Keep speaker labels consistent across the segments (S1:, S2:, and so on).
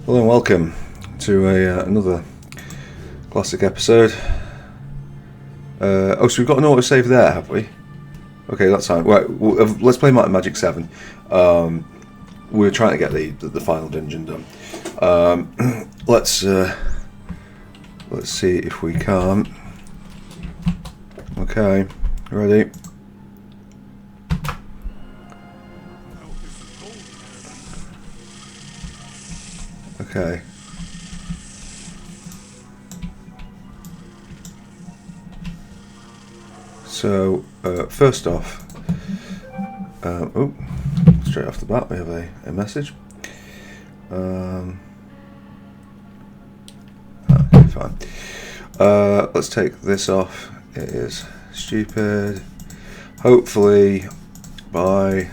S1: Hello and welcome to another classic episode. So we've got an autosave there, have we? Okay, that's fine. Right, let's play Magic 7. We're trying to get the final dungeon done. Let's see if we can. Okay, ready? Okay. So, first off, straight off the bat we have a message. Okay, fine. Let's take this off. It is stupid. Hopefully, by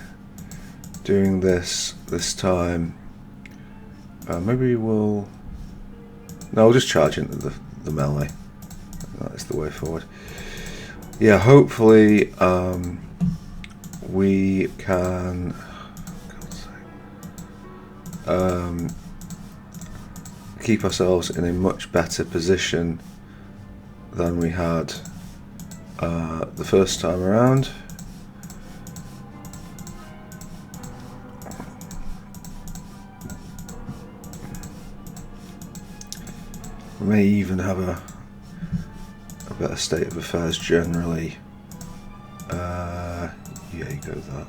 S1: doing this time, maybe we'll... No, we'll just charge into the melee. That is the way forward. Yeah, hopefully we can keep ourselves in a much better position than we had the first time around. We may even have a better state of affairs generally. Yeah, you go with that.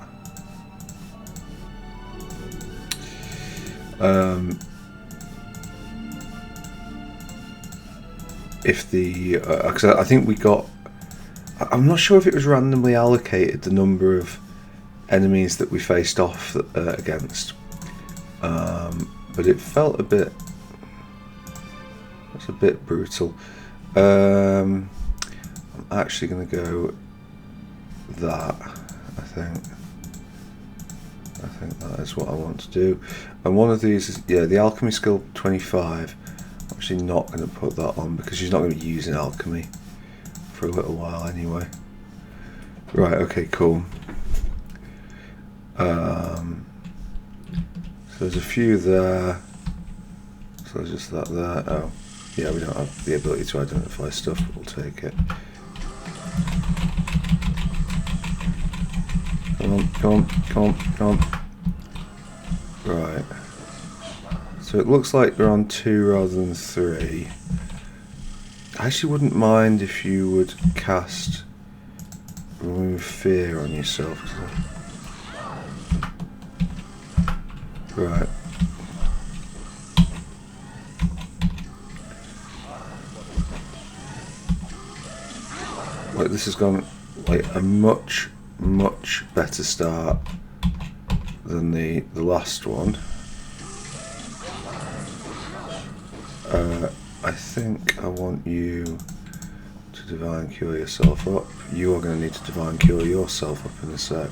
S1: If the because I think we got, I'm not sure if it was randomly allocated the number of enemies that we faced off against, but it felt a bit brutal. I'm actually going to go that. I think that is what I want to do. And one of these is, yeah, the alchemy skill 25. I'm actually not going to put that on because she's not going to be using alchemy for a little while anyway. Right, okay, cool. So there's a few there. So there's just that there. Oh, yeah, we don't have the ability to identify stuff, but we'll take it. Come on. Right. So it looks like we're on 2 rather than 3. I actually wouldn't mind if you would cast Remove Fear on yourself. Right. Like, this has gone like a much better start than the last one. I think I want you to Divine Cure yourself up. You are going to need to Divine Cure yourself up in a sec.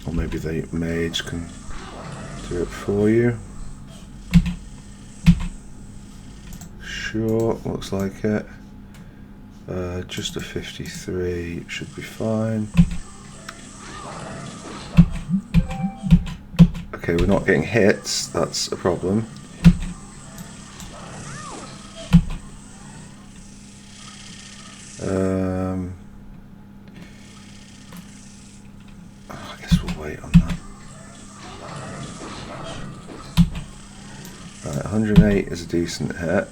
S1: Or maybe the mage can do it for you. Sure, looks like it. Just a 53 should be fine. Okay, we're not getting hits, that's a problem. I guess we'll wait on that. Right, 108 is a decent hit.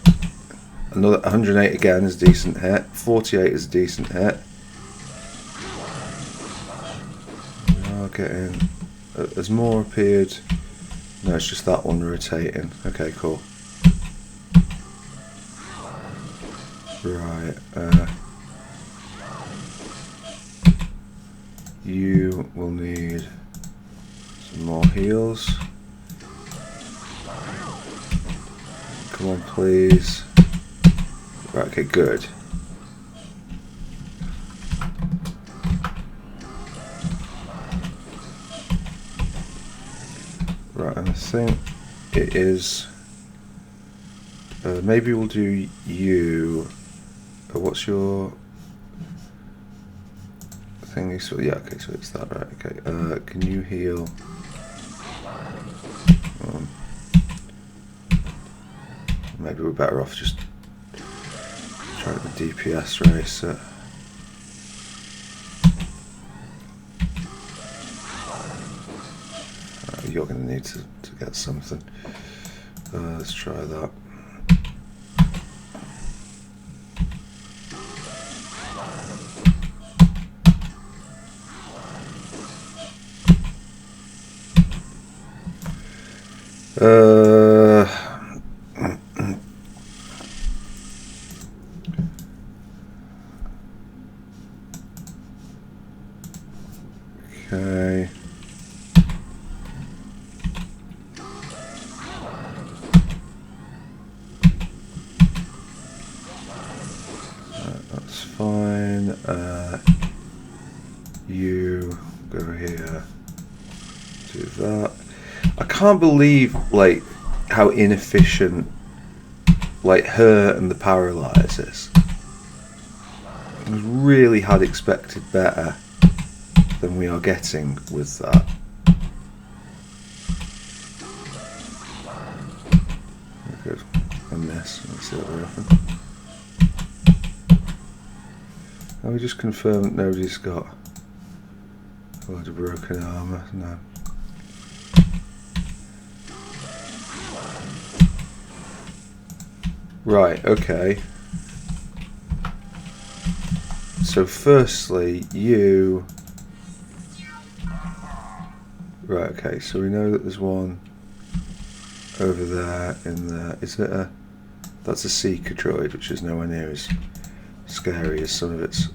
S1: Another 108 again is a decent hit. 48 is a decent hit. We are getting... Has more appeared? No, it's just that one rotating. Okay, cool. Right. You will need some more heals. Come on, please. Right, okay, good. Right, and I think it is... maybe we'll do you... what's your... thingy? So, yeah, okay, so it's that, right, okay. Can you heal maybe we're better off just trying to DPS race it. You're going to need to get something. Let's try that. Okay. That's fine. You go here. Do that. I can't believe like how inefficient like her and the paralyzers. I really had expected better than we are getting with that. Good. And this. Let's see what we happen. Now we just confirm that nobody's got a lot of broken armour. No. Right, okay. So firstly, you... Right, okay, so we know that there's one over there in there. Is it a... That's a Seeker droid, which is nowhere near as scary as some of its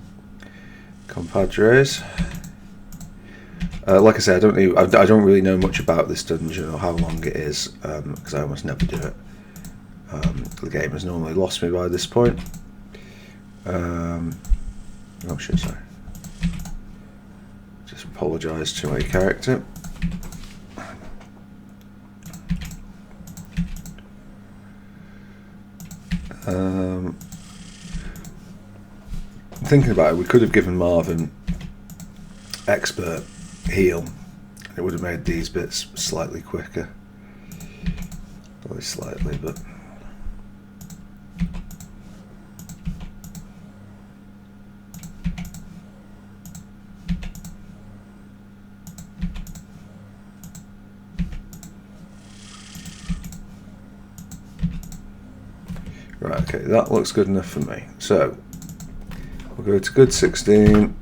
S1: compadres. Like I said, I don't really know much about this dungeon or how long it is, because I almost never do it. The game has normally lost me by this point. Oh shit, sorry. Just apologise to my character. Thinking about it, we could have given Marvin expert heal. It would have made these bits slightly quicker. Only slightly, but... Right, okay, that looks good enough for me. So, we'll go to good 16.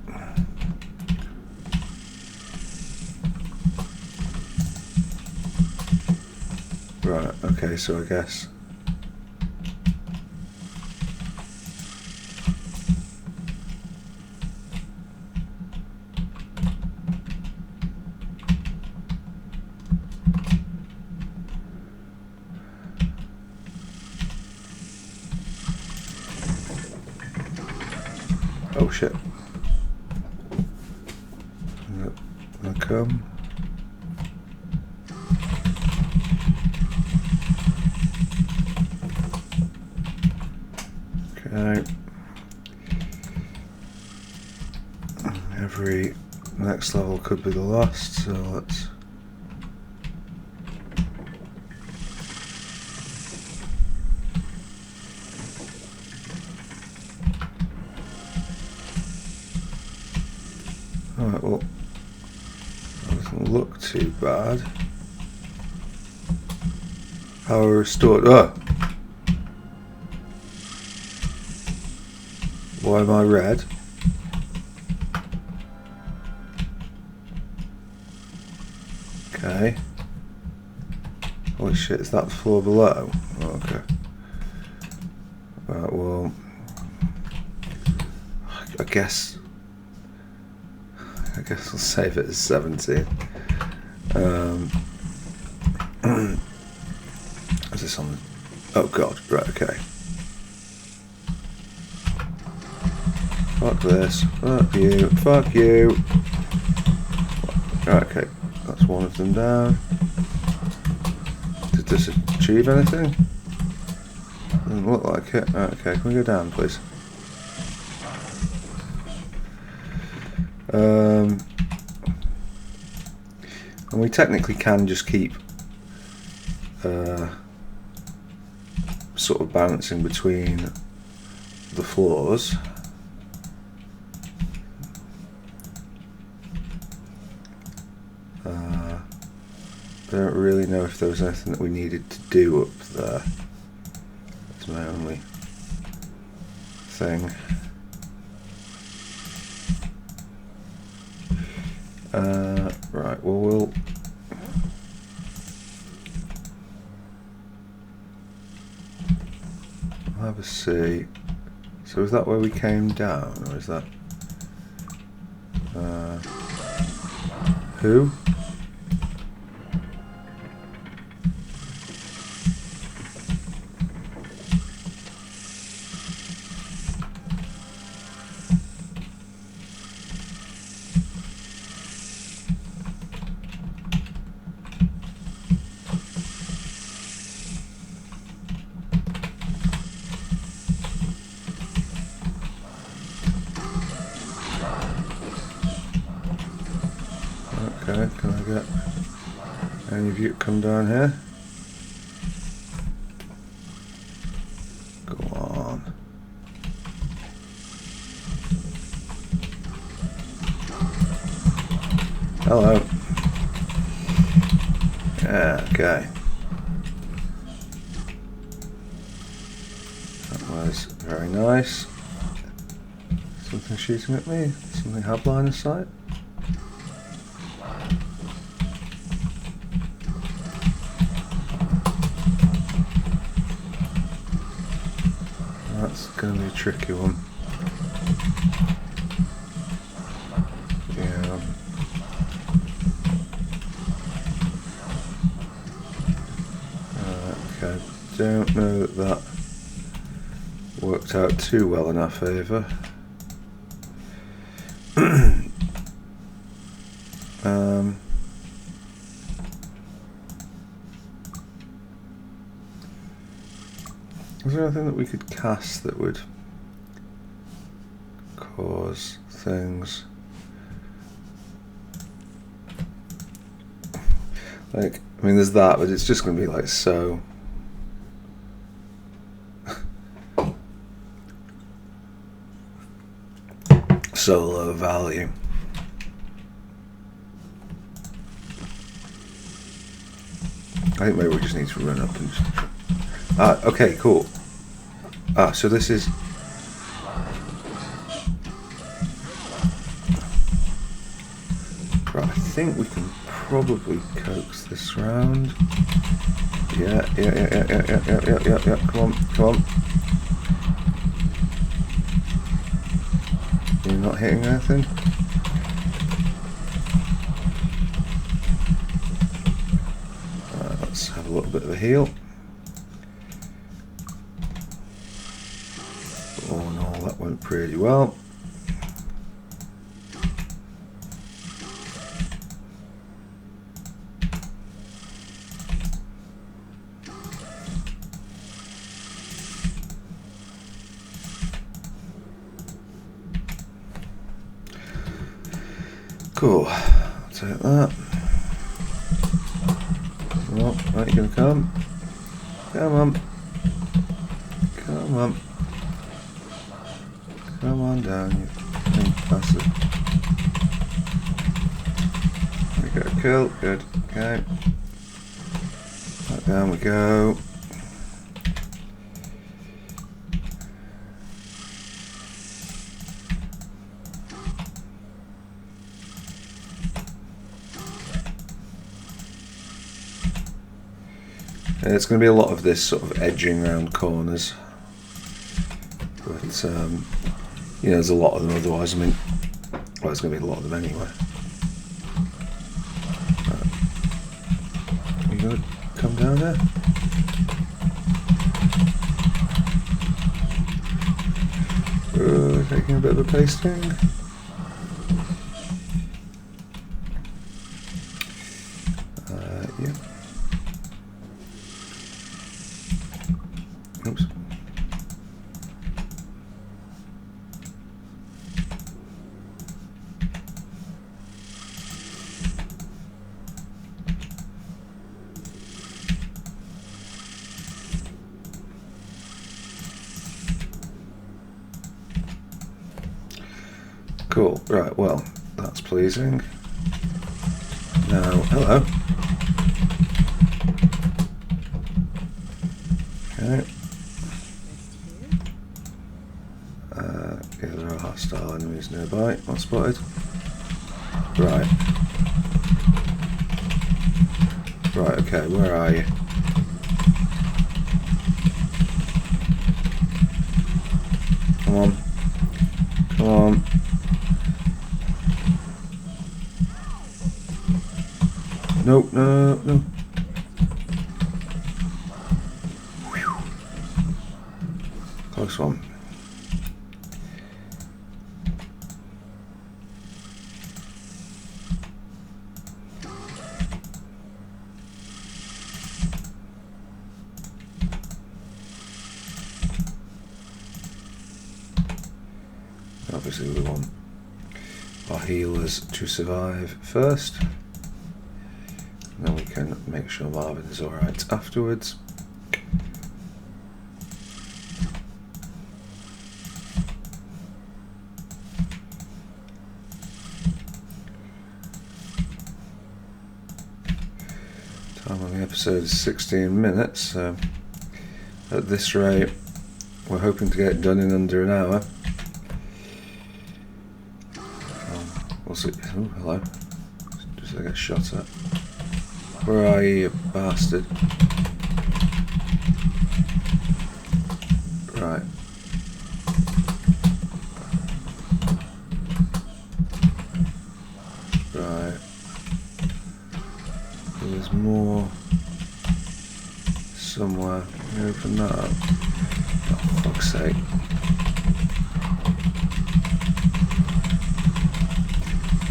S1: Right, okay, so I guess... Oh shit. I'll come. Okay. Every next level could be the last, so let's... Alright, well, that doesn't look too bad. Power restored. Oh! Why am I red? Okay. Holy shit, is that the floor below? Oh, okay. Right, well... I guess we'll save it as 17. Is this on? Oh god, right, okay. Fuck this, fuck you, fuck you. Right, okay, that's one of them down. Did this achieve anything? Doesn't look like it. Right, okay, can we go down, please? And we technically can just keep sort of bouncing between the floors. I don't really know if there was anything that we needed to do up there. That's my only thing. Right, well, we'll have a see. So is that where we came down, or is that who? Okay, can I get any of you to come down here? Go on. Hello. Yeah, okay. That was very nice. Something shooting at me? Something have line of sight? That's going to be a tricky one. Yeah. Okay, don't know that that worked out too well in our favour. Is there anything that we could cast that would cause things? Like, I mean, there's that, but it's just going to be like so low value. I think maybe we just need to run up and just... okay, cool. So this is... Right, I think we can probably coax this round. Yeah. Come on. You're not hitting anything? Let's have a little bit of a heal. Oh no, that went pretty well. Cool, I'll take that. Well, right, you gonna come? Come on. Come on down, you bastard. We got a kill, good, okay. Right, down we go. It's going to be a lot of this sort of edging around corners, but you know, there's a lot of them otherwise. I mean, well, there's going to be a lot of them anyway. Are you going to come down there? Taking a bit of a pasting. Yeah. Oops. Cool. Right, well, that's pleasing. Now, hello. Okay. Yeah, there are hostile enemies nearby. Not spotted. Right. Right, okay, where are you? Come on. Come on. Nope, no, no, no. Whew. Close one. Obviously we want our healers to survive first, and then we can make sure Marvin is alright afterwards. Time on the episode is 16 minutes, so at this rate we're hoping to get it done in under an hour. We'll see. Oh, hello. Just I get shot at. Where are you, you bastard? Right. Right. There's more somewhere. Can you open that up? Oh, fuck's sake.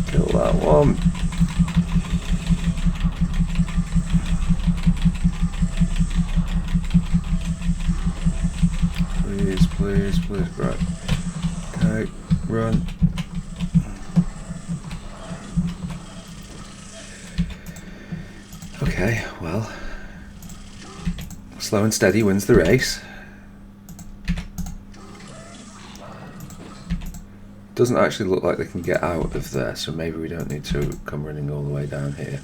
S1: Kill that one. Please, please, please. Right. Okay, run. Okay, well, slow and steady wins the race. Doesn't actually look like they can get out of there, so maybe we don't need to come running all the way down here.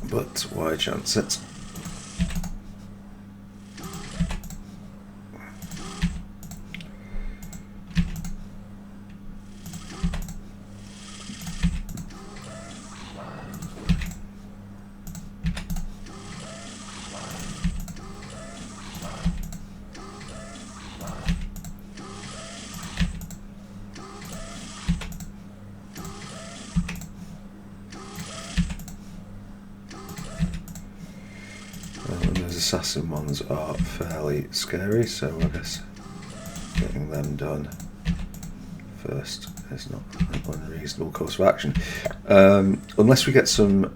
S1: But why chance it? Assassin ones are fairly scary, so I guess getting them done first is not an unreasonable course of action. Unless we get some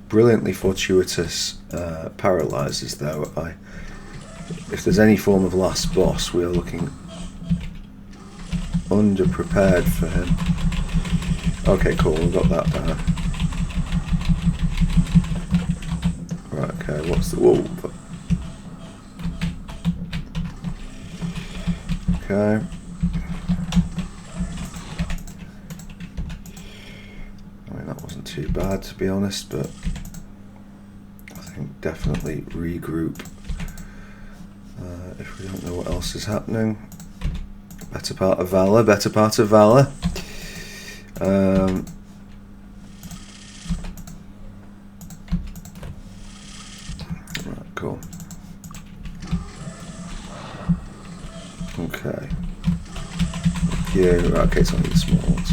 S1: brilliantly fortuitous paralyzers, though, if there's any form of last boss, we are looking underprepared for him. Okay, cool, we've got that down. Right, okay, what's the... Whoa! Okay. I mean, that wasn't too bad, to be honest, but I think definitely regroup if we don't know what else is happening. Better part of Valor, better part of Valor. Cool. Okay. Yeah, okay, it's only the small ones.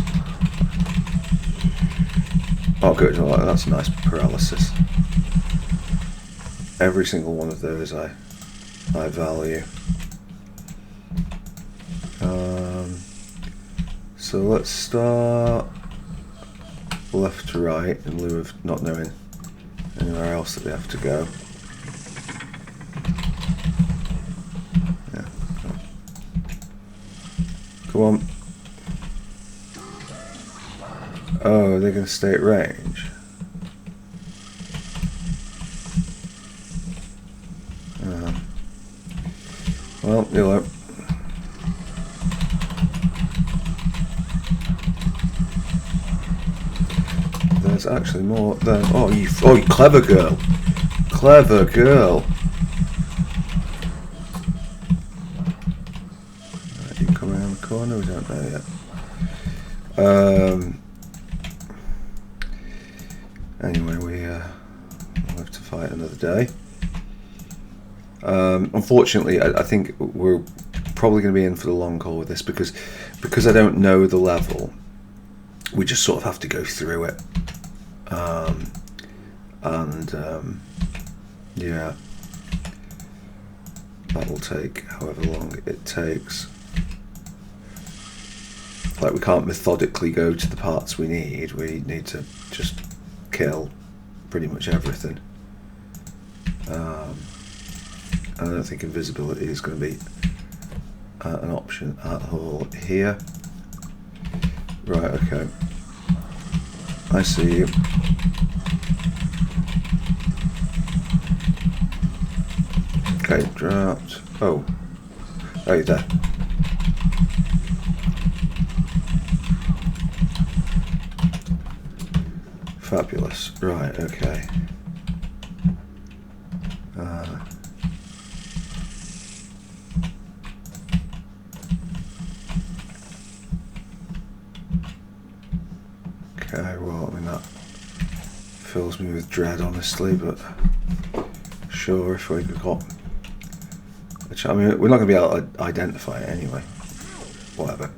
S1: Oh, good. Oh, that's a nice paralysis. Every single one of those I value. So let's start left to right in lieu of not knowing anywhere else that we have to go. Come on. Oh, they're going to stay at range. Well, you know. there's actually more than... Oh, you clever girl. Clever girl. Right, you come around the corner, we don't know yet. Anyway, we'll have to fight another day. Unfortunately, I think we're probably going to be in for the long haul with this because I don't know the level. We just sort of have to go through it, yeah, that will take however long it takes. Like, we can't methodically go to the parts we need. We need to just kill pretty much everything. I don't think invisibility is going to be an option at all here. Right, okay. I see you. Okay, dropped. Oh. Oh, you're there. Fabulous. Right, okay. Okay, well, I mean, that fills me with dread, honestly, but sure, if we got... I mean, we're not going to be able to identify it anyway. Whatever.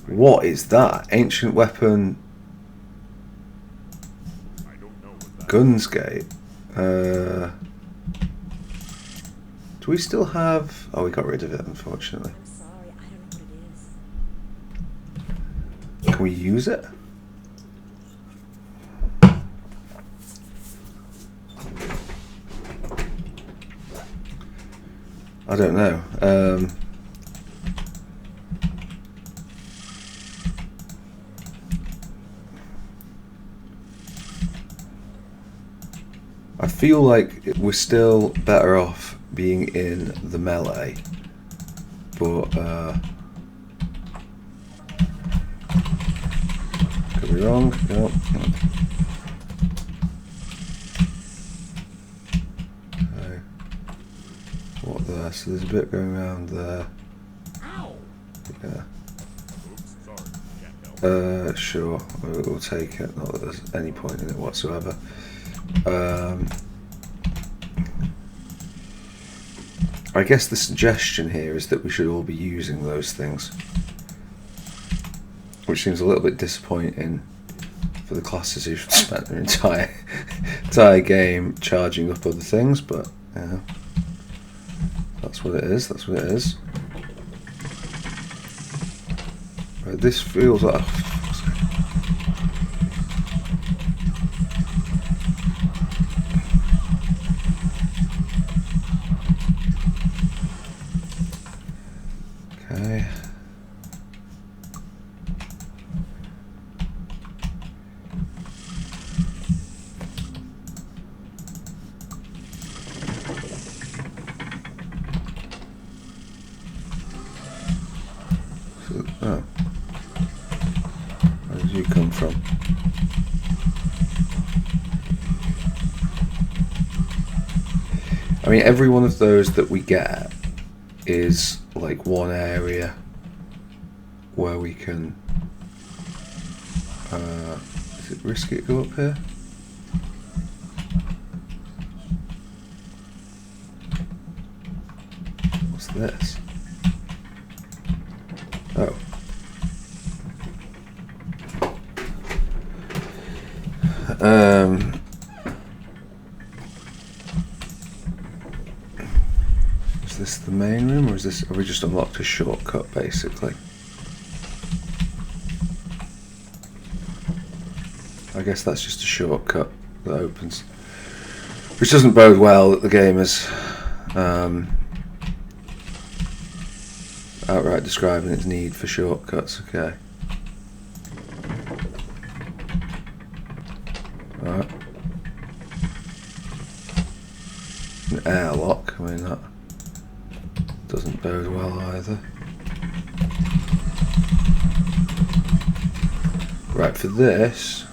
S1: What is that? Ancient weapon... Gunsgate. Do we still have... Oh, we got rid of it, unfortunately.
S2: I'm sorry, I don't know what it is.
S1: Can we use it? I don't know. I feel like we're still better off being in the melee, but could be wrong. Yep. Okay. What there? So there's a bit going around there. Yeah. Sure. We'll take it. Not that there's any point in it whatsoever. I guess the suggestion here is that we should all be using those things, which seems a little bit disappointing for the classes who've spent their entire game charging up other things, but yeah, that's what it is. That's what it is. Right, this feels like... Okay. So, oh. Where did you come from? I mean, every one of those that we get is like one area where we can is it risky to go up here? What's this? Oh. Is this the main room, or is this... Have we just unlocked a shortcut, basically? I guess that's just a shortcut that opens. Which doesn't bode well that the game is outright describing its need for shortcuts. Okay. Alright. An airlock, I mean, that doesn't bode well either. Right, for this,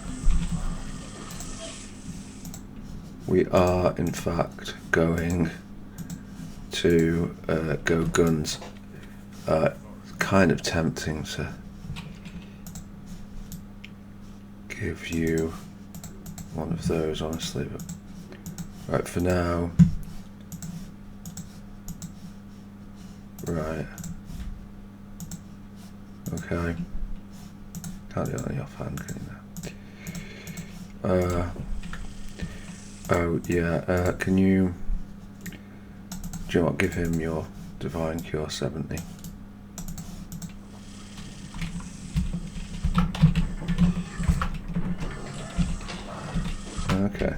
S1: we are in fact going to go guns. It's kind of tempting to give you one of those, honestly, but right, for now. Right. Okay. Can't do it on the offhand, can you now? Oh yeah, can you... Do you know what, give him your Divine Cure 70. Okay.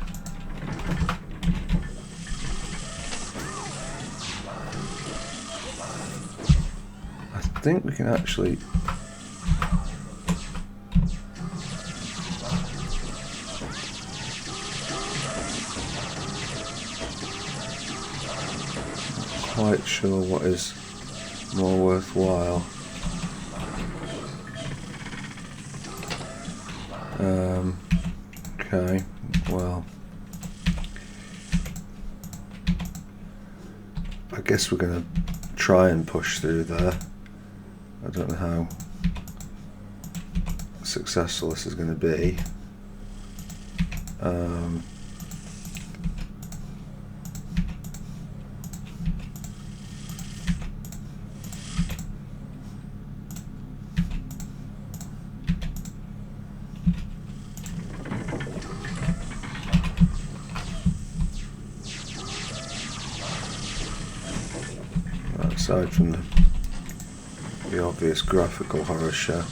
S1: I think we can actually... Quite sure what is more worthwhile. Okay, well, I guess we're going to try and push through there. I don't know how successful this is going to be. Aside from the obvious graphical horror show.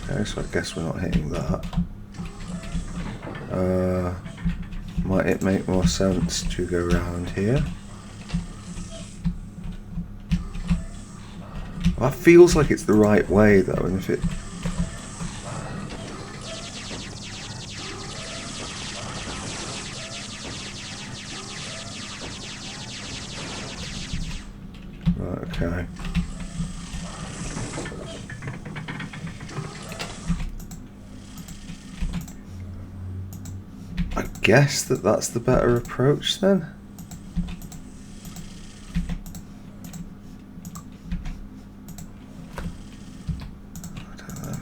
S1: Okay, so I guess we're not hitting that. Might it make more sense to go around here? That feels like it's the right way though, and if it... Okay. I guess that's the better approach then. I don't know.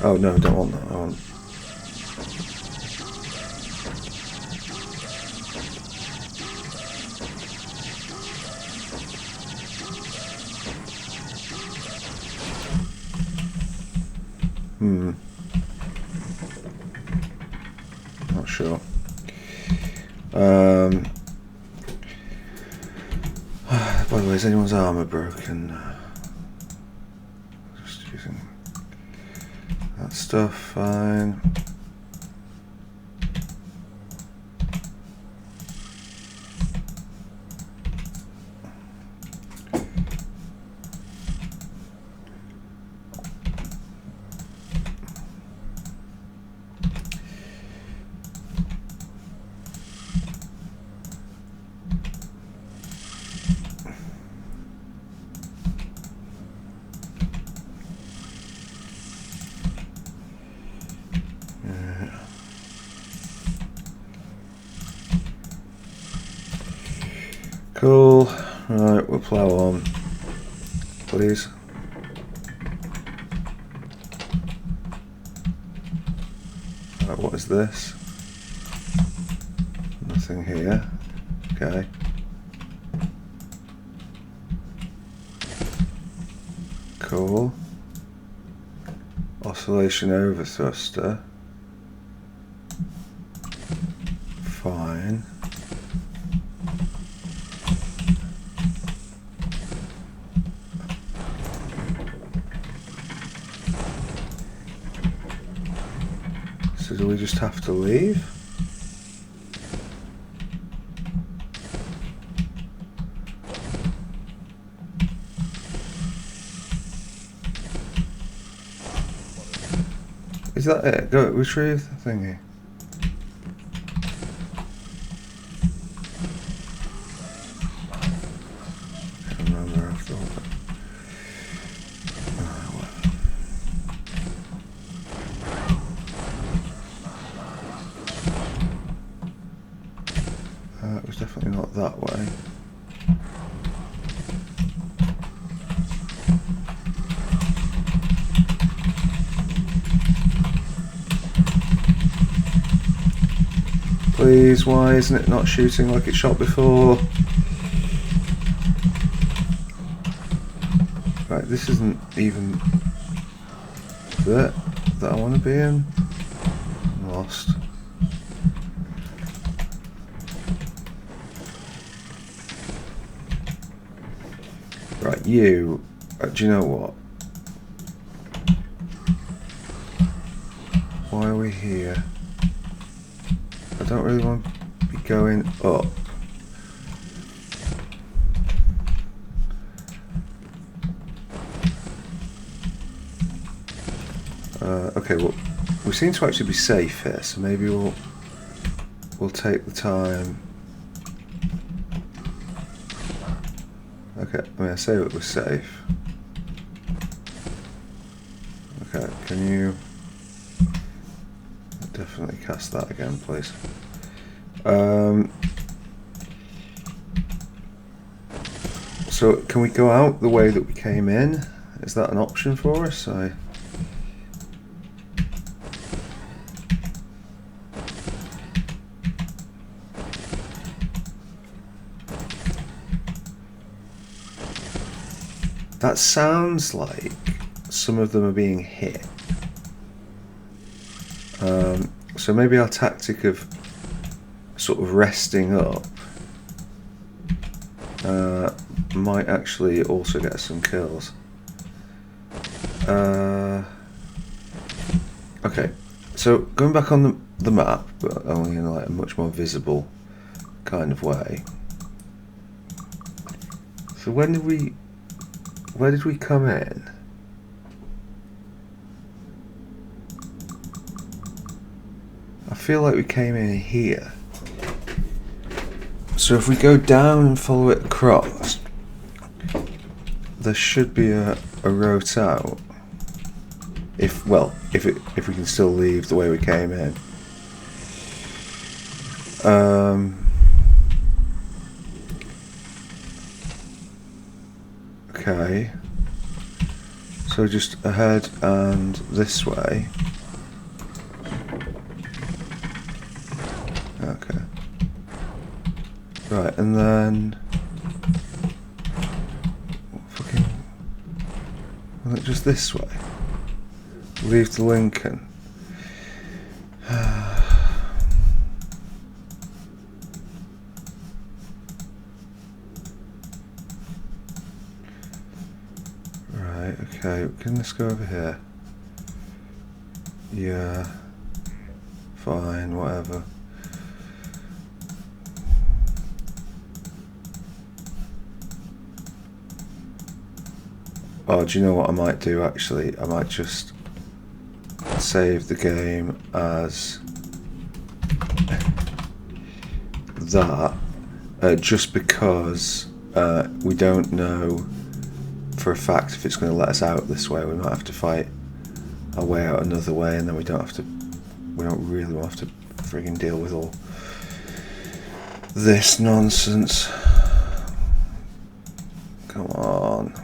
S1: Oh no, I don't want that. I want... Not sure. By the way, is anyone's armor broken? Just using that stuff, fine. Cool. Right, we'll plow on, please. Right, what is this? Nothing here. Okay. Cool. Oscillation overthruster. Fine. So do we just have to leave? Is that it? Go retrieve the thingy. I can't remember after It was definitely not that way. Please, why isn't it not shooting like it shot before? Right, this isn't even the bit that I want to be in. I'm lost. Right, you, do you know what? Why are we here? I don't really want to be going up. Okay, well, we seem to actually be safe here, so maybe we'll take the time. Okay, I mean, I say it was safe. Okay, can you definitely cast that again, please? So can we go out the way that we came in? Is that an option for us? That sounds like some of them are being hit. So maybe our tactic of sort of resting up might actually also get some kills. Okay, so going back on the map, but only in like a much more visible kind of way. So where did we come in? I feel like we came in here. So if we go down and follow it across, there should be a route out. If we can still leave the way we came in. Okay. So just ahead and this way. Okay. Right, and then fucking just this way. Leave the Lincoln. Right, okay, can this go over here? Yeah. Fine, whatever. Oh, do you know what I might do actually? I might just save the game as that, just because we don't know for a fact if it's going to let us out this way. We might have to fight our way out another way, and then we don't really want to frigging deal with all this nonsense. Come on.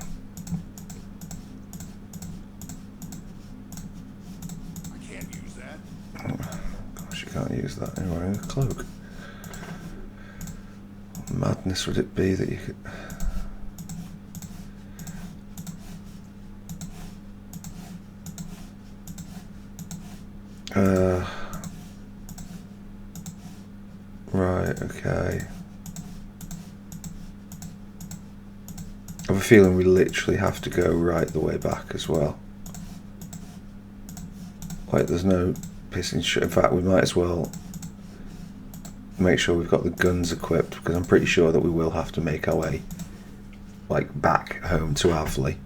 S1: Can't use that anyway. Wearing a cloak. What madness would it be that you could? Right. Okay. I have a feeling we literally have to go right the way back as well. Like, there's no pissing shit. In fact, we might as well make sure we've got the guns equipped, because I'm pretty sure that we will have to make our way like back home to Avley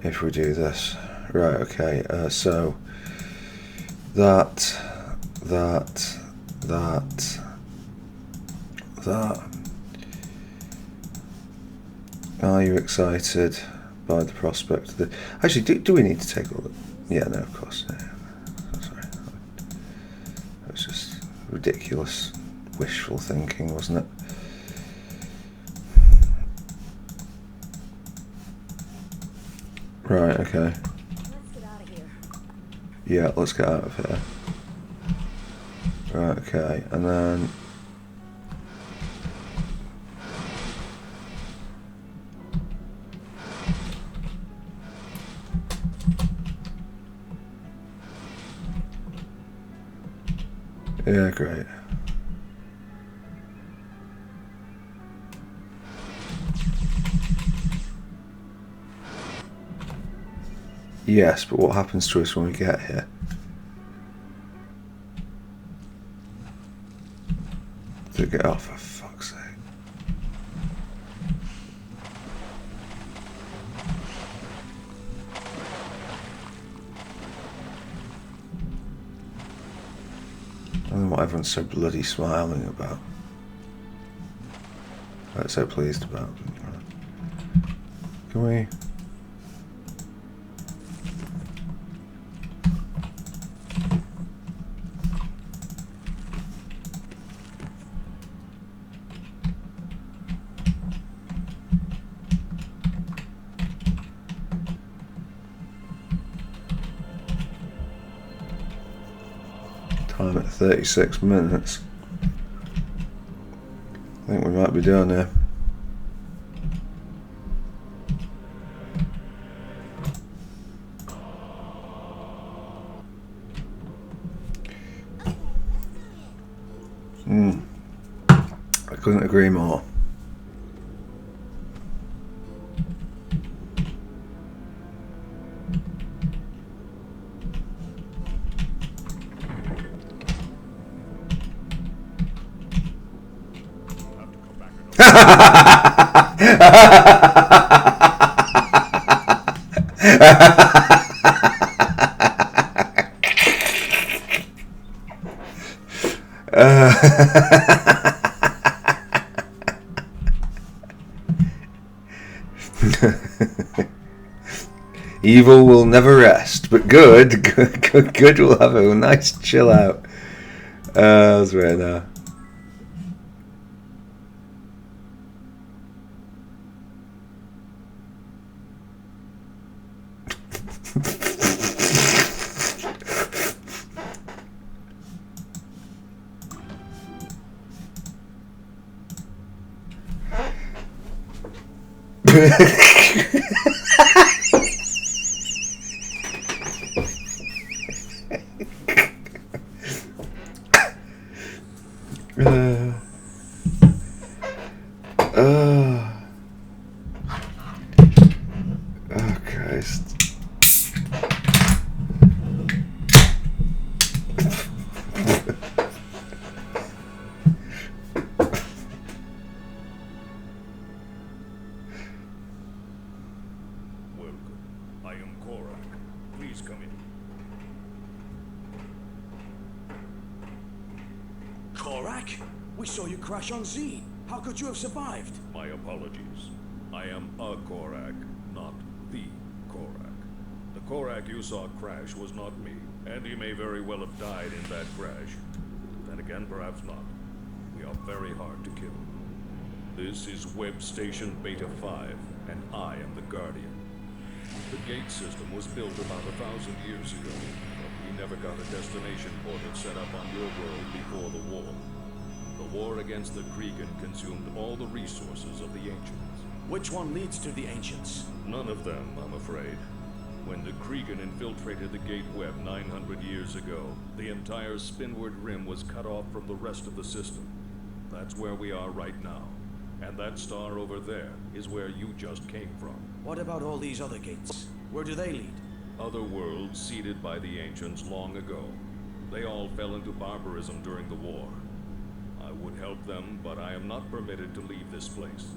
S1: if we do this. Right, okay, so that Are you excited by the prospect of the... Actually, do we need to take all the... Yeah, no, of course. No. Sorry. That was just ridiculous wishful thinking, wasn't it? Right, okay.
S2: Let's get out of here.
S1: Yeah, let's get out of here. Right, okay, and then... Yeah, great. Yes, but what happens to us when we get here? To get off, for fuck's sake. I don't know what everyone's so bloody smiling about. Like, so pleased about. Can we... Time at 36 minutes. I think we might be done here. I couldn't agree more. Evil will never rest, but good will have a nice chill out. That's right now. Oh Christ.
S3: Welcome. I am Korak. Please come in.
S4: Korak? We saw you crash on Z. How could you have survived?
S3: My apologies. I am a Korak, not the Korak. The Korak you saw crash was not me, and he may very well have died in that crash. Then again, perhaps not. We are very hard to kill. This is Web Station Beta 5, and I am the Guardian. The gate system was built about 1,000 years ago, but we never got a destination portal set up on your world before the war. The war against the Kregan consumed all the resources of the Ancients.
S4: Which one leads to the Ancients?
S3: None of them, I'm afraid. When the Kregan infiltrated the Gate Web 900 years ago, the entire Spinward Rim was cut off from the rest of the system. That's where we are right now. And that star over there is where you just came from.
S4: What about all these other gates? Where do they lead?
S3: Other worlds seeded by the Ancients long ago. They all fell into barbarism during the war. I would help them, but I am not permitted to leave this place.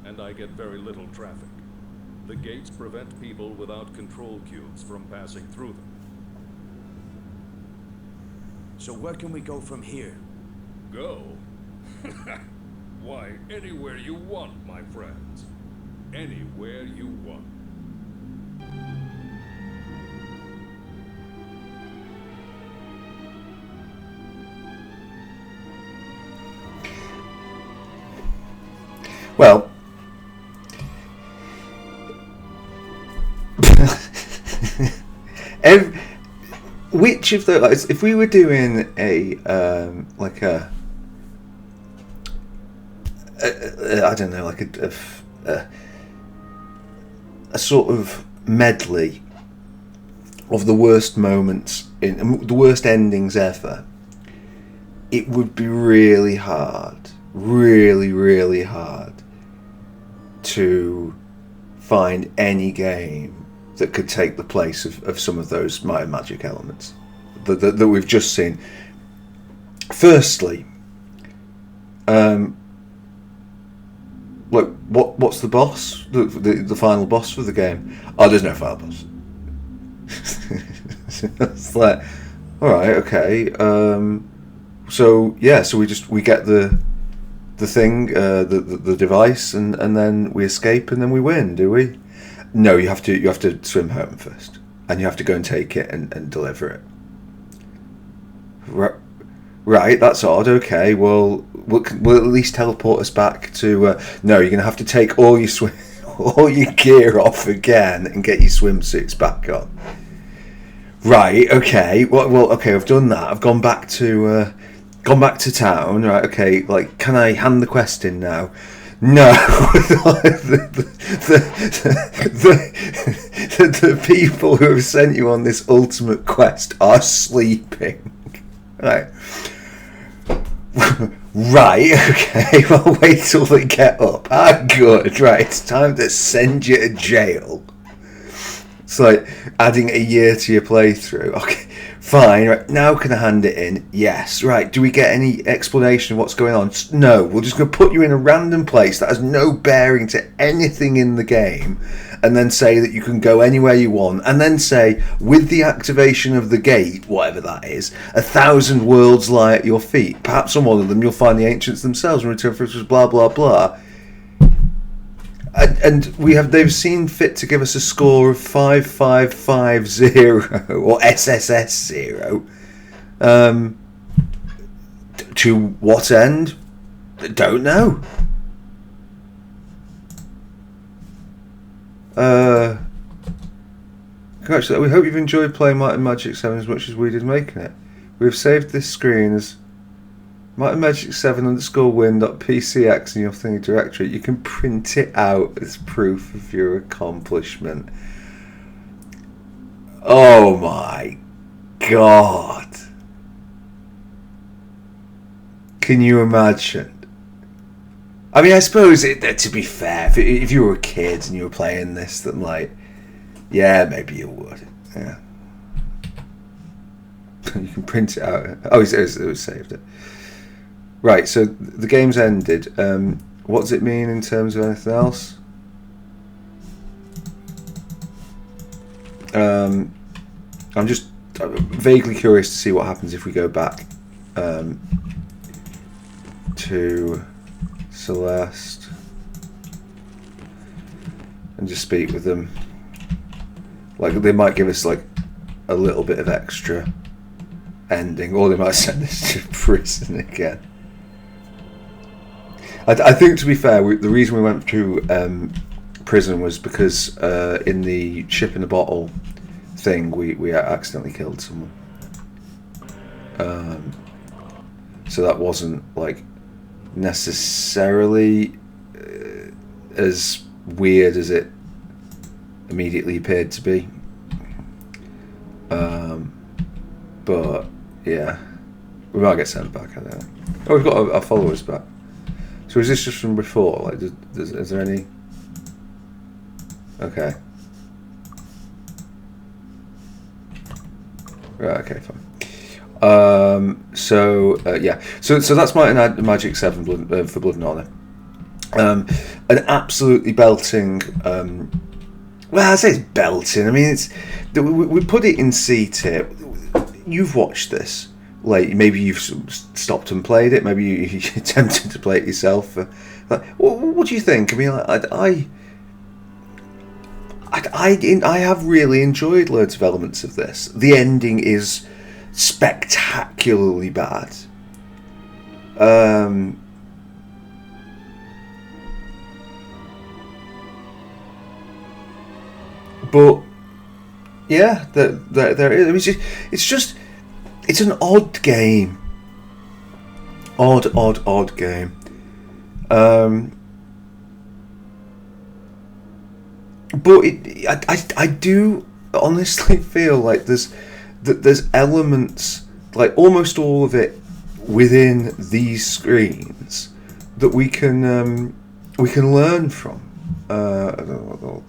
S3: And I get very little traffic. The gates prevent people without control cubes from passing through them.
S4: So where can we go from here?
S3: Go? Why, anywhere you want, my friends. anywhere you want.
S1: Well, which of those, if we were doing a I don't know, like a sort of medley of the worst moments in the worst endings ever, it would be really hard, really hard to find any game that could take the place of some of those Might and Magic elements that we've just seen. Firstly, look, what's the boss? The final boss for the game? Oh, there's no final boss. It's like, all right, okay. So yeah, so we get the thing, the device, and then we escape, and then we win. Do we? No, you have to swim home first, and you have to go and take it and deliver it. Right, that's odd. Okay, well, we'll at least teleport us back to. No, you're gonna have to take all your gear off again and get your swimsuits back on. Right. Okay. Well. Okay. I've done that. I've gone back to town. Right. Okay. Like, can I hand the quest in now? No. the people who have sent you on this ultimate quest are sleeping. Right. Right, okay, well, wait till they get up. Ah, good, right, it's time to send you to jail. It's like adding a year to your playthrough. Okay, fine, right, now can I hand it in? Yes, right, do we get any explanation of what's going on? No, we're just going to put you in a random place that has no bearing to anything in the game, and then say that you can go anywhere you want, and then say, with the activation of the gate, whatever that is, 1,000 worlds lie at your feet. Perhaps on one of them you'll find the ancients themselves and return for blah blah blah. And they've seen fit to give us a score of 5550 or SSS 0. To what end? Don't know. Actually, we hope you've enjoyed playing Might and Magic 7 as much as we did making it. We have saved this screen as Might and Magic 7_win.pcx in your thingy directory. You can print it out as proof of your accomplishment. Oh my god. Can you imagine? I mean, I suppose, to be fair, if you were a kid and you were playing this, then, like, yeah, maybe you would. Yeah. You can print it out. Oh, it was saved it. Right, so the game's ended. What does it mean in terms of anything else? I'm just vaguely curious to see what happens if we go back to Celeste and just speak with them. Like, they might give us like a little bit of extra ending, or they might send us to prison again. I think, to be fair, the reason we went to prison was because in the ship in a bottle thing we accidentally killed someone. So that wasn't like necessarily as weird as it immediately appeared to be. But yeah, we might get sent back. I don't know. Oh, we've got our followers back. So is this just from before? Like, is there any? Okay. Right. Okay. Fine. Yeah. So that's Magic 7 for Blood and Honor. An absolutely belting. Well, I say it's belting. I mean, we put it in C tier. You've watched this. Like, maybe you've stopped and played it. Maybe you're tempted to play it yourself. Like, what do you think? I mean, I have really enjoyed loads of elements of this. The ending is spectacularly bad. But yeah, there is. It's an odd game. Odd game. But I do honestly feel like there's elements, like almost all of it within these screens, that we can learn from. I don't know what they'll...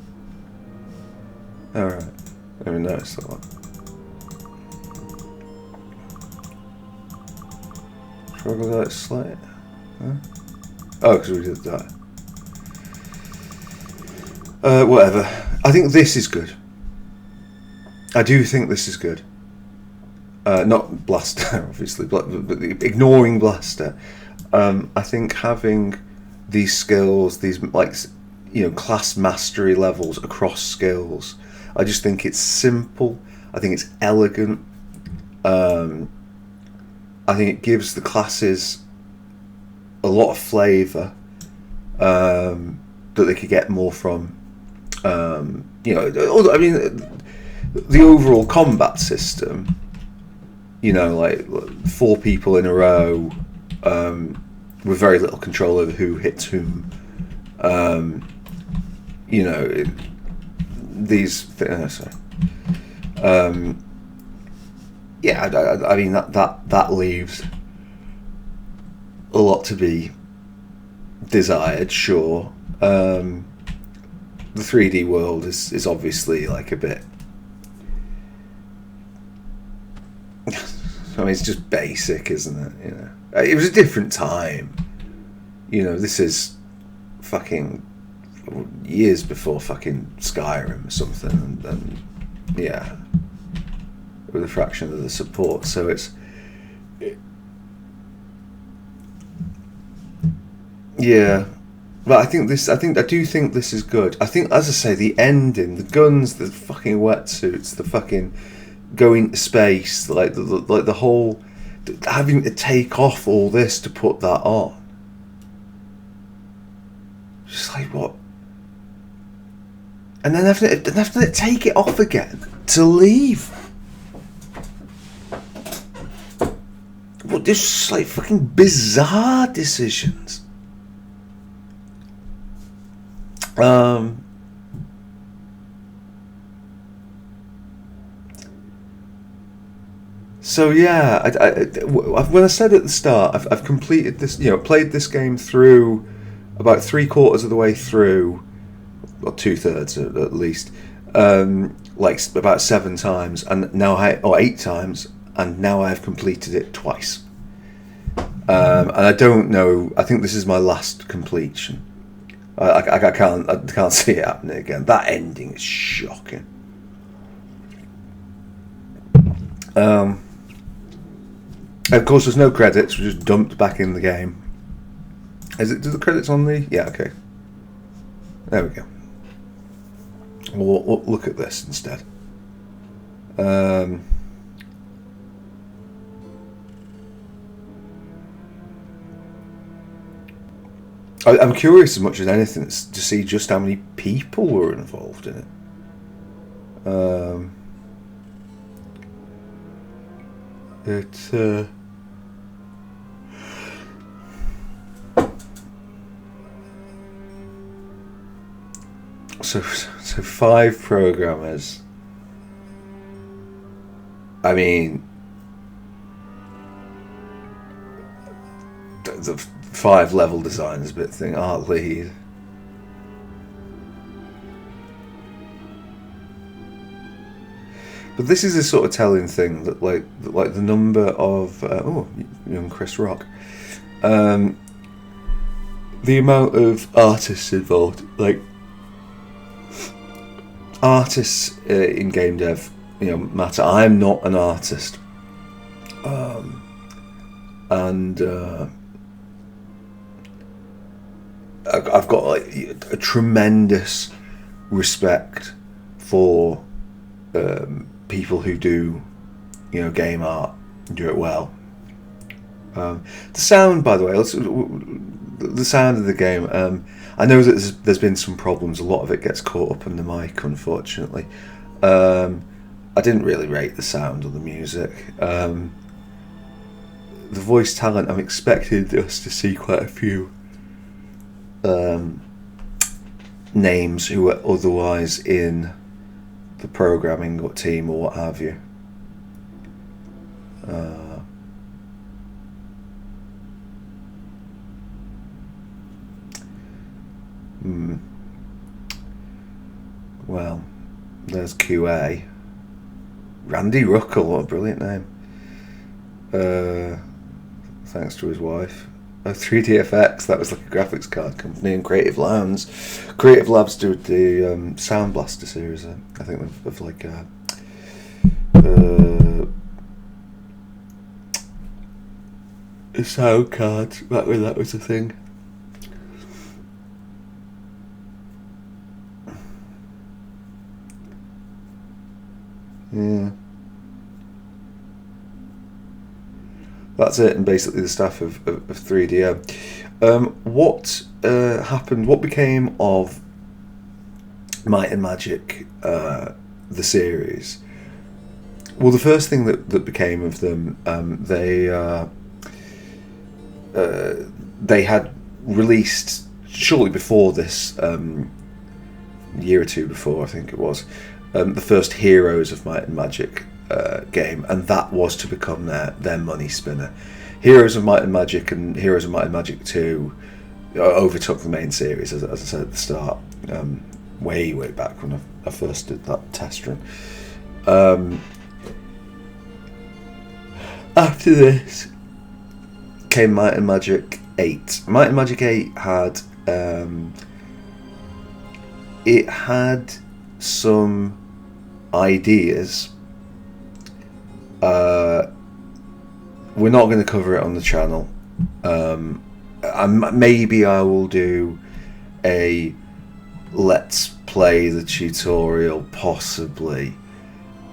S1: Alright, I haven't noticed that one. Troglodyte Slate? Huh? Oh, because we did that. Whatever. I think this is good. I do think this is good. Not Blaster, obviously, but ignoring Blaster. I think having these skills, these class mastery levels across skills, I just think it's simple. I think it's elegant. I think it gives the classes a lot of flavour that they could get more from. I mean, the overall combat system, like 4 people in a row with very little control over who hits whom. I mean that leaves a lot to be desired, sure. The 3D world is obviously like a bit... I mean, it's just basic, isn't it? It was a different time. This is fucking years before fucking Skyrim or something, and yeah, with a fraction of the support. So yeah. But I do think this is good. I think, as I say, the ending, the guns, the fucking wetsuits, the fucking going to space, like the whole having to take off all this to put that on. Just like, what? And then having to take it off again to leave. What? There's just like fucking bizarre decisions. So yeah, when I said at the start, I've completed this, played this game through about 3/4 of the way through, or 2/3 at least, like about 7 times, and now 8 times, and now I have completed it twice. And I don't know. I think this is my last completion. I can't see it happening again. That ending is shocking. Of course, there's no credits. We're just dumped back in the game. Do the credits on the... Yeah, okay. There we go. We'll look at this instead. I'm curious as much as anything to see just how many people were involved in it. So 5 programmers. I mean, the 5 level designers bit thing, art lead. But this is a sort of telling thing that like the number of young Chris Rock, the amount of artists involved, like artists in game dev, matter. I'm not an artist, and I've got like a tremendous respect for people who do, game art and do it well. The sound, by the way, the sound of the game. I know that there's been some problems. A lot of it gets caught up on the mic, unfortunately. I didn't really rate the sound or the music. The voice talent, I'm expecting us to see quite a few names who are otherwise in the programming or team or what have you. Well, there's QA. Randy Ruckle, what a brilliant name. Thanks to his wife. 3DFX, that was like a graphics card company, and Creative Labs do the Sound Blaster series. I think of like a sound card back when that was a thing. Yeah. That's it, and basically the staff of 3DM. What happened? What became of Might and Magic, the series? Well, the first thing that became of them, they had released shortly before this, year or two before, I think it was, the first Heroes of Might and Magic game, and that was to become their money spinner. Heroes of Might and Magic and Heroes of Might and Magic 2 overtook the main series, as I said at the start, way back when I first did that test run. After this came Might and Magic 8. Might and Magic 8 had it had some ideas. We're not going to cover it on the channel. Maybe I will do a let's play the tutorial, possibly.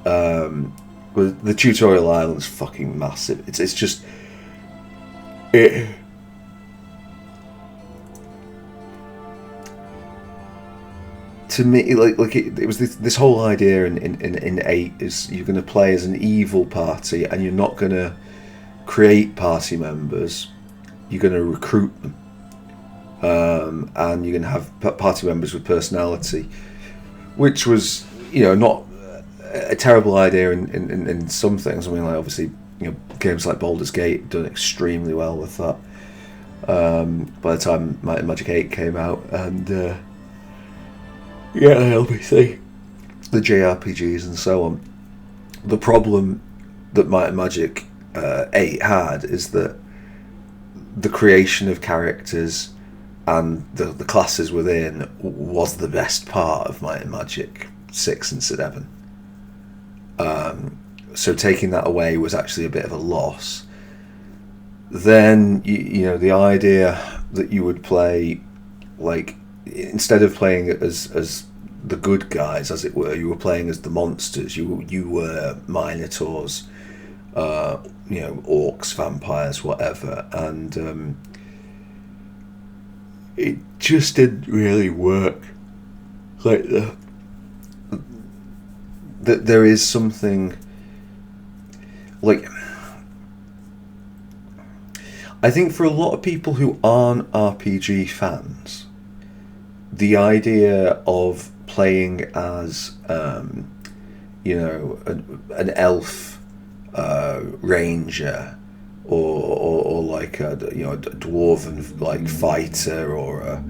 S1: The tutorial island's fucking massive. It's just it. To me, it was this whole idea in 8 is you're going to play as an evil party, and you're not going to create party members. You're going to recruit them, and you're going to have party members with personality, which was not a terrible idea in some things. I mean, like, obviously, games like Baldur's Gate have done extremely well with that. By the time Might and Magic 8 came out, and LBC, the JRPGs and so on. The problem that Might and Magic 8 had is that the creation of characters and the classes within was the best part of Might and Magic 6 and 7. So taking that away was actually a bit of a loss. Then the idea that you would play, like, instead of playing as the good guys, as it were, you were playing as the monsters. You were minotaurs, orcs, vampires, whatever, and it just didn't really work. Like there is something like, I think for a lot of people who aren't RPG fans, the idea of playing as an elf ranger, or like a dwarven like fighter, or a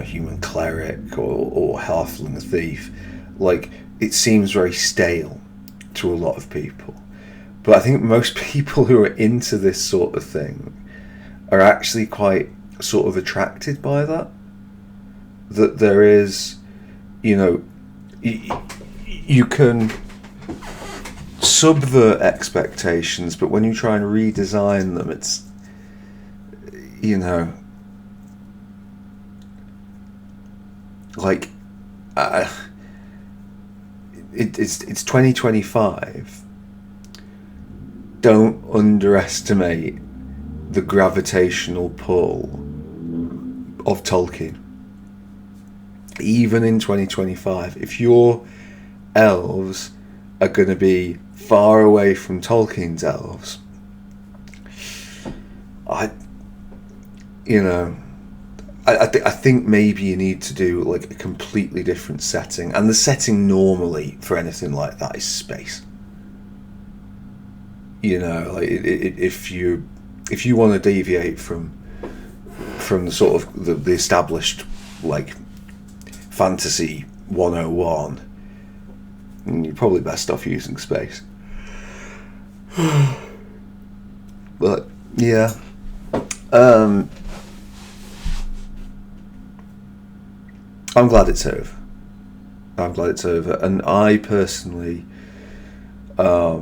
S1: human cleric, or halfling thief, like, it seems very stale to a lot of people. But I think most people who are into this sort of thing are actually quite sort of attracted by that. That there is, you can subvert expectations, but when you try and redesign them, it's, like, it's 2025. Don't underestimate the gravitational pull of Tolkien. Even in 2025, if your elves are going to be far away from Tolkien's elves, I think maybe you need to do like a completely different setting, and the setting normally for anything like that is space. Like if you want to deviate from the sort of the established like fantasy 101, you're probably best off using space. But yeah, I'm glad it's over. And I personally, I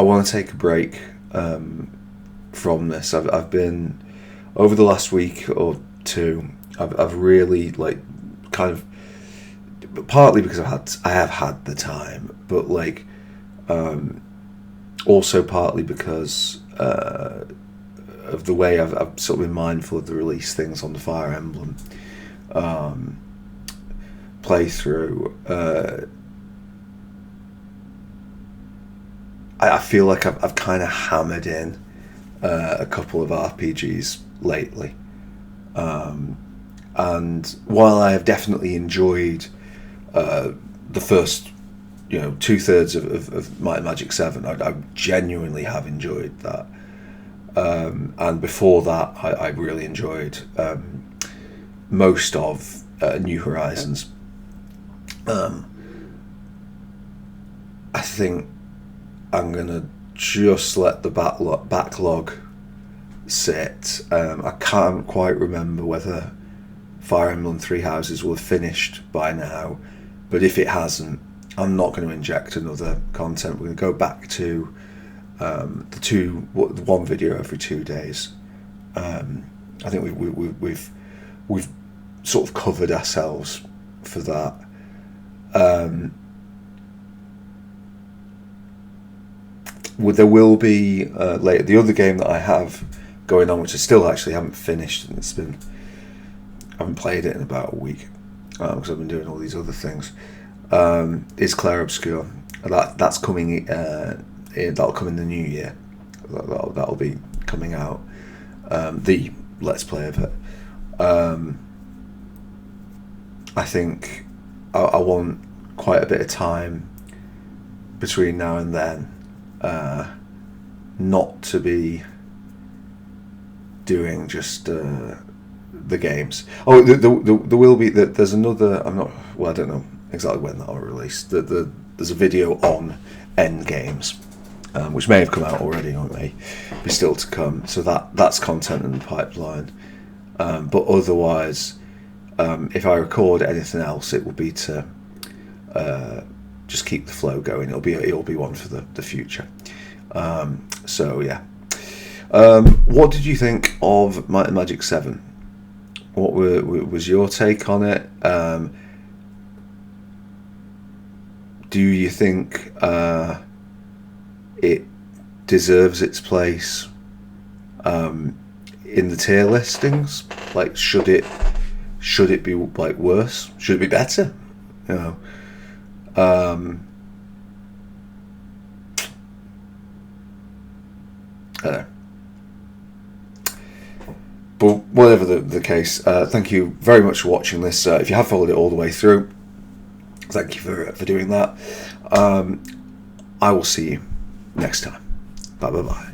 S1: want to take a break from this. I've been, over the last week or two, I've really like kind of, partly because I have had the time, but like also partly because of the way I've sort of been mindful of the release things on the Fire Emblem playthrough. I feel like I've kind of hammered in a couple of RPGs lately, and while I have definitely enjoyed the first 2/3 of Might and Magic 7, I genuinely have enjoyed that. And before that, I really enjoyed most of New Horizons. I think I'm gonna just let the backlog sit. I can't quite remember whether Fire Emblem Three Houses will have finished by now, but if it hasn't, I'm not going to inject another content. We're going to go back to the one video every 2 days. I think we've sort of covered ourselves for that. There will be later the other game that I have going on, which I still actually haven't finished, and I haven't played it in about a week because I've been doing all these other things. Is Clair Obscur. That's coming. That'll come in the new year. That'll be coming out. The Let's Play of it. I think I want quite a bit of time between now and then, not to be doing just the games. Oh, there will be. There's another. I don't know exactly when that will release. There's a video on end games, which may have come out already, or may be still to come. So that's content in the pipeline. But otherwise, if I record anything else, it will be to just keep the flow going. It'll be one for the future. So yeah. What did you think of Might and Magic 7? What was your take on it? Do you think it deserves its place in the tier listings? Like, should it be like worse? Should it be better? I don't know. But whatever the case, thank you very much for watching this. If you have followed it all the way through, thank you for doing that. I will see you next time. Bye.